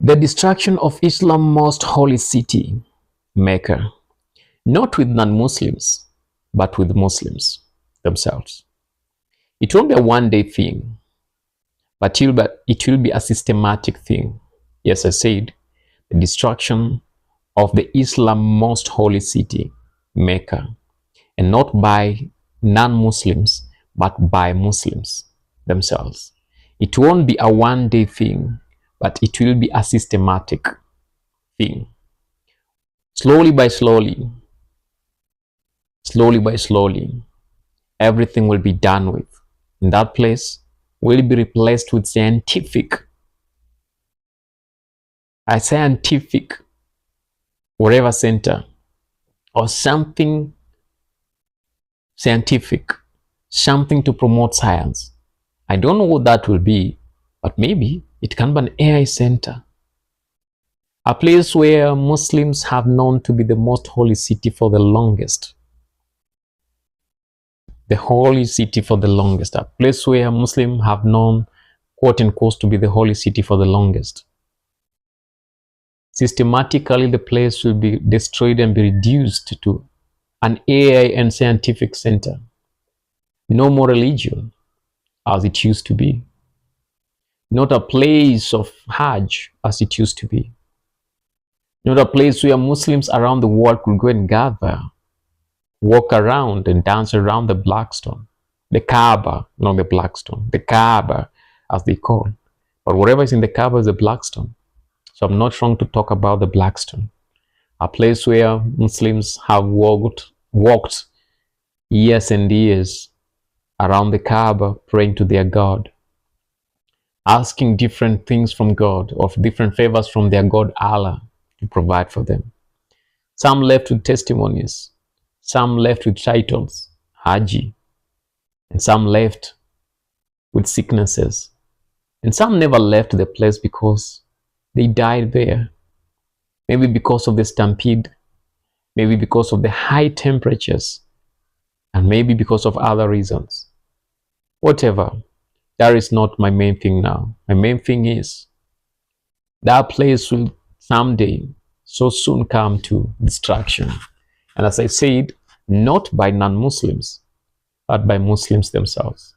The destruction of Islam's most holy city, Mecca, not with non-Muslims, but with Muslims themselves. It won't be a one-day thing, but it will be a systematic thing. Yes, I said, the destruction of the Islam's most holy city, Mecca, and not by non-Muslims, but by Muslims themselves. It won't be a one-day thing, but it will be a systematic thing. Slowly by slowly, everything will be done with. And that place will be replaced with scientific, whatever center, or something scientific, something to promote science. I don't know what that will be, but maybe it can be an AI center. A place where Muslims have known to be the most holy city for the longest. The holy city for the longest. A place where Muslims have known, quote unquote, to be the holy city for the longest. Systematically, the place will be destroyed and be reduced to an AI and scientific center. No more religion as it used to be. Not a place of Hajj as it used to be. Not a place where Muslims around the world could go and gather, walk around and dance around the black stone. The KAABA, not the black stone. The KAABA, as they call. But whatever is in the KAABA is the black stone. So I'm not wrong to talk about the black stone. A place where Muslims have walked years and years around the KAABA, praying to their God, asking different things from God, or different favors from their God Allah to provide for them. Some left with testimonies, some left with titles, Haji, and some left with sicknesses, and some never left the place because they died there. Maybe because of the stampede, maybe because of the high temperatures, and maybe because of other reasons. Whatever, that is not my main thing now. My main thing is that place will someday so soon come to destruction. And as I said, not by non-Muslims, but by Muslims themselves.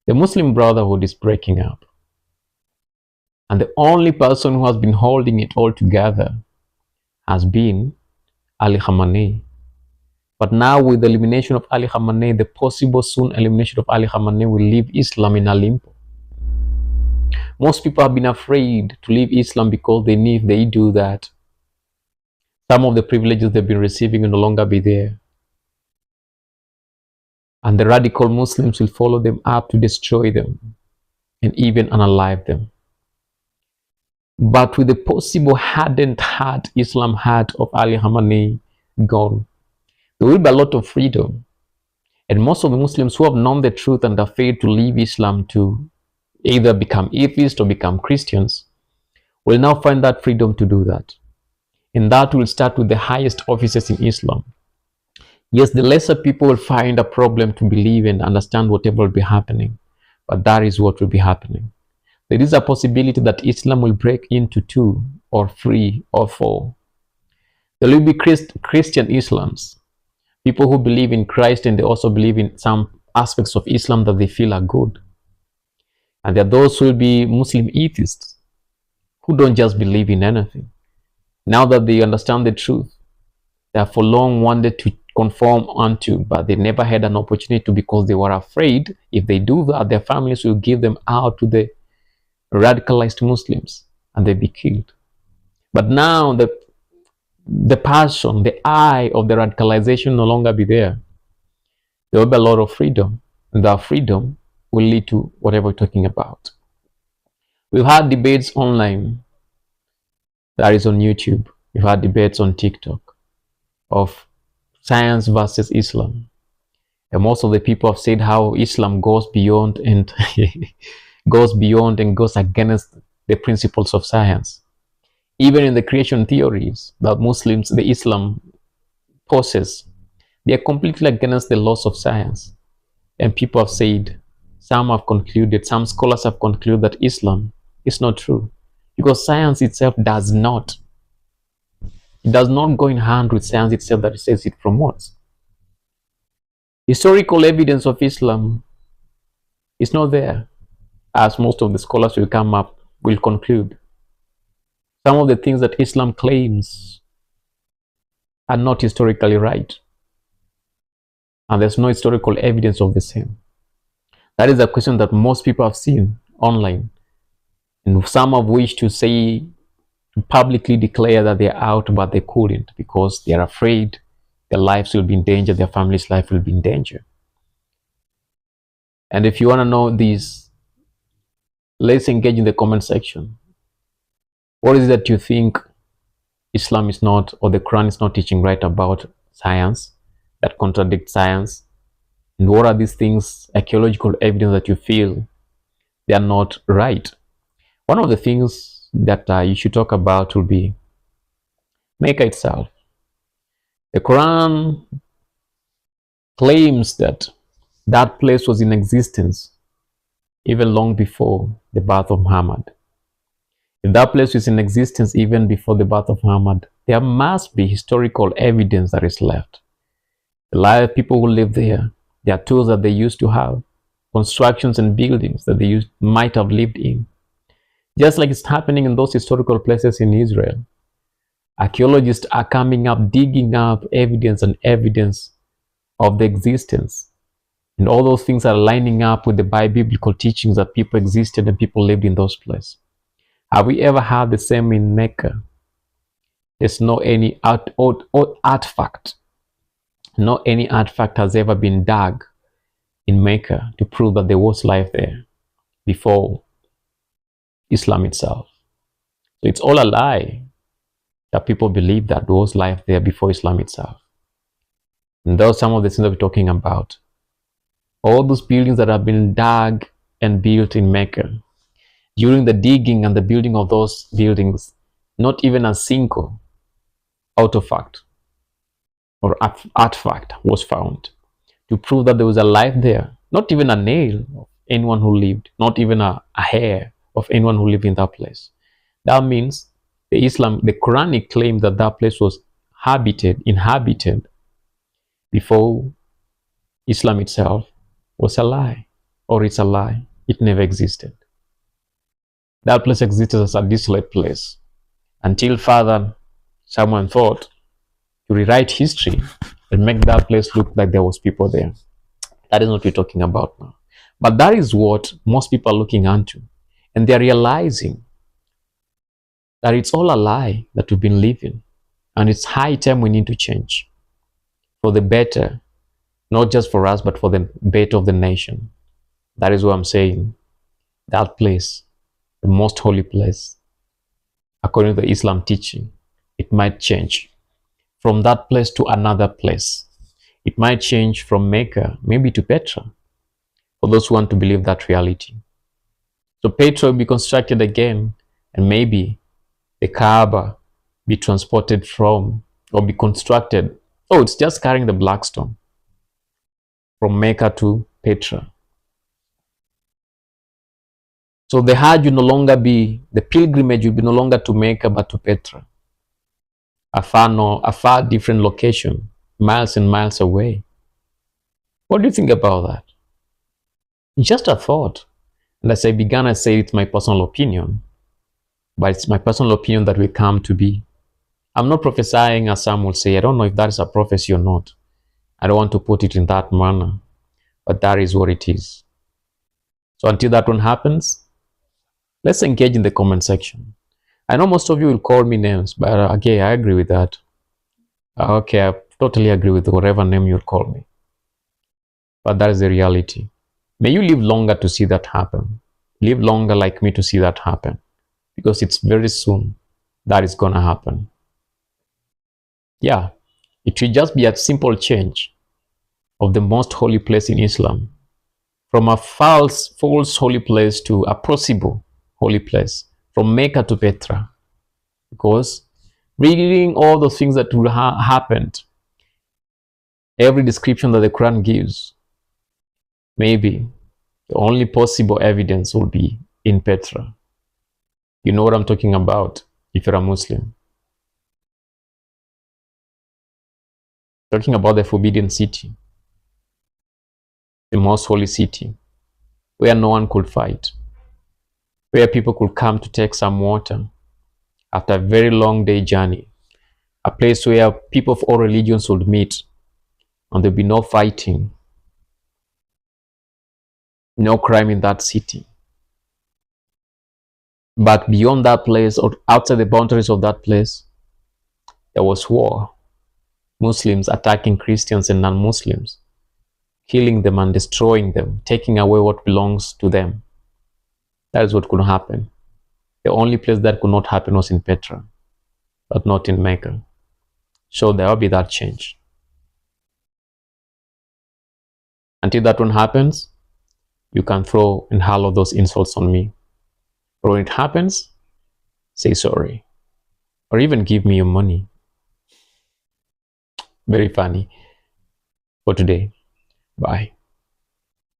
The Muslim Brotherhood is breaking up. And the only person who has been holding it all together has been Ali Khamenei. But now with the elimination of Ali Khamenei, the possible soon elimination of Ali Khamenei will leave Islam in a limbo. Most people have been afraid to leave Islam because they know if they do that, some of the privileges they've been receiving will no longer be there. And the radical Muslims will follow them up to destroy them and even unalive them. But with the possible hardened heart, Islam heart of Ali Khamenei gone, there will be a lot of freedom. And most of the Muslims who have known the truth and are afraid to leave Islam to either become atheists or become Christians will now find that freedom to do that. And that will start with the highest officers in Islam. Yes, the lesser people will find a problem to believe and understand whatever will be happening. But that is what will be happening. There is a possibility that Islam will break into 2 or 3 or 4. There will be Christian Islams. People who believe in Christ and they also believe in some aspects of Islam that they feel are good. And there are those who will be Muslim atheists who don't just believe in anything. Now that they understand the truth, they have for long wanted to conform unto, but they never had an opportunity to because they were afraid if they do that, their families will give them out to the radicalized Muslims and they'll be killed. But now the passion, the eye of the radicalization no longer be there. There will be a lot of freedom, and that freedom will lead to whatever we're talking about. We've had debates online, that is on YouTube. We've had debates on TikTok of science versus Islam. And most of the people have said how Islam goes beyond and goes against the principles of science. Even in the creation theories that Muslims, the Islam possess, they are completely against the laws of science. And people have said, some scholars have concluded that Islam is not true. because science itself does not. It does not go in hand with science itself that it says it promotes. Historical evidence of Islam is not there, as most of the scholars will conclude. Some of the things that Islam claims are not historically right, and there's no historical evidence of the same. That is a question that most people have seen online, and some have wished to say, to publicly declare that they're out, but they couldn't because they're afraid their lives will be in danger, their family's life will be in danger. And if you want to know this, let's engage in the comment section. What is it that you think Islam is not, or the Quran is not teaching right about science, that contradicts science? And what are these things, archaeological evidence, that you feel they are not right? One of the things that you should talk about will be Mecca itself. The Quran claims that that place was in existence even long before the birth of Muhammad. If that place is in existence even before the birth of Muhammad, there must be historical evidence that is left. The live people who live there, their tools that they used to have, constructions and buildings that they might have lived in. Just like it's happening in those historical places in Israel. Archaeologists are coming up, digging up evidence and evidence of the existence. And all those things are lining up with the biblical teachings that people existed and people lived in those places. Have we ever had the same in Mecca? There's no any artifact. No any artifact has ever been dug in Mecca to prove that there was life there before Islam itself. So it's all a lie that people believe that there was life there before Islam itself. And those are some of the things that we're talking about. All those buildings that have been dug and built in Mecca, during the digging and the building of those buildings, not even a single artifact or artifact was found to prove that there was a life there. Not even a nail of anyone who lived, not even a hair of anyone who lived in that place. That means the Quranic claim that that place was inhabited before Islam itself was a lie, or it's a lie. It never existed. That place existed as a desolate place until further someone thought to rewrite history and make that place look like there was people there. That is what we're talking about now. But that is what most people are looking into, and they're realizing that it's all a lie that we've been living, and it's high time we need to change for the better, not just for us, but for the better of the nation. That is what I'm saying. That place, the most holy place, according to the Islam teaching, it might change from that place to another place. It might change from Mecca, maybe to Petra, for those who want to believe that reality. So Petra will be constructed again, and maybe the KAABA be transported from, or be constructed. Oh, it's just carrying the black stone from Mecca to Petra. So the Hajj will no longer be, the pilgrimage will be no longer to Mecca but to Petra. A far different location, miles and miles away. What do you think about that? It's just a thought. And as I began, I say it's my personal opinion, but it's my personal opinion that will come to be. I'm not prophesying, as some will say. I don't know if that is a prophecy or not. I don't want to put it in that manner, but that is what it is. So until that one happens, let's engage in the comment section. I know most of you will call me names, but okay, I agree with that. Okay, I totally agree with whatever name you'll call me. But that is the reality. May you live longer to see that happen. Live longer like me to see that happen. Because it's very soon that is going to happen. Yeah, it will just be a simple change of the most holy place in Islam. From a false holy place to a possible holy place. From Mecca to Petra. Because reading all those things that will happened, every description that the Quran gives, maybe the only possible evidence will be in Petra. You know what I'm talking about if you're a Muslim. Talking about the forbidden city, the most holy city, where no one could fight, where people could come to take some water after a very long day journey, a place where people of all religions would meet and there'd be no fighting, no crime in that city. But beyond that place, or outside the boundaries of that place, there was war. Muslims attacking Christians and non-Muslims, killing them and destroying them, taking away what belongs to them. That is what could happen. The only place that could not happen was in Petra, but not in Mecca. So there will be that change. Until that one happens, you can throw and hurl all those insults on me. But when it happens, say sorry. Or even give me your money. Very funny. For today, bye.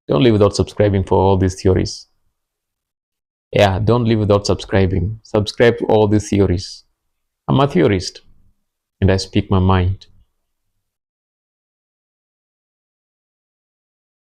Don't leave without subscribing for all these theories. Yeah, don't leave without subscribing. Subscribe to all these theories. I'm a theorist, and I speak my mind.